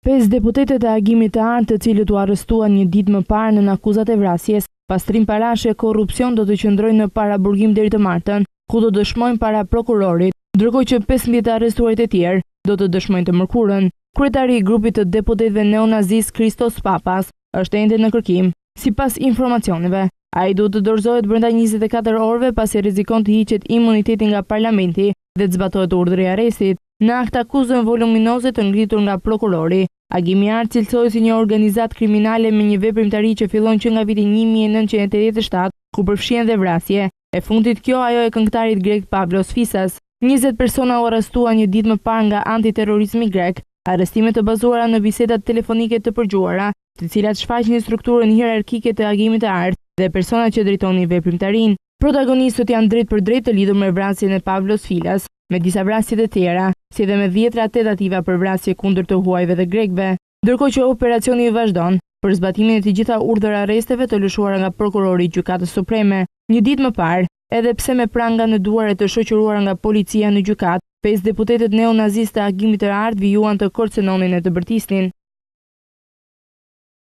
5 deputetët e agimit të artë, të cilët u arrestuan një ditë më parë në akuzat e vrasjes, pastrim parash e korrupsion, do të qëndrojnë në paraburgim deri të martën, ku do dëshmojnë para prokurorit, ndërkohë që 15 arrestuarit e tjerë do të dëshmojnë të mërkurën. Kryetari i grupit të deputetëve neonazist Christos Papas është ende në kërkim. Sipas informacioneve, ai duhet të dorëzohet brenda 24 orëve pasi rrezikon të hiqet imuniteti nga parlamenti dhe të zbatohet urdhri i arrestit. Në akt akuzën voluminoze të ngritur nga prokurori, agimi i artë cilësohet si një organizatë kriminale me një veprimtari që fillon që nga viti 1987, ku përfshihen dhe vrasje. E fundit kjo ajo e këngëtarit grek Pavlos Fisas. 20 persona u arrestuan një ditë më parë nga antiterrorizmi grek, arrestime të bazuara në bisedat telefonike të përgjuara, të cilat shfaqnin strukturën hierarkike të agimit të artë dhe personat që drejtonin veprimtarin. Protagonistët janë drejt për drejt të lidhur me vrasjen e Pavlos Filas, me disa vrasje të tjera, si dhe me 10 tentativa për vrasje kundër të huajve dhe grekëve, ndërkohë që operacioni vazhdon për zbatimin e të gjitha urdhër arresteve të lëshuara nga prokurori i Gjykatës Supreme. Një ditë më parë, edhe pse me pranga në duar e të shoqëruara nga policia në gjykatë, 5 deputetët neonazistë të agimit të artë vijuan të kërcënonin e të bërtisnin.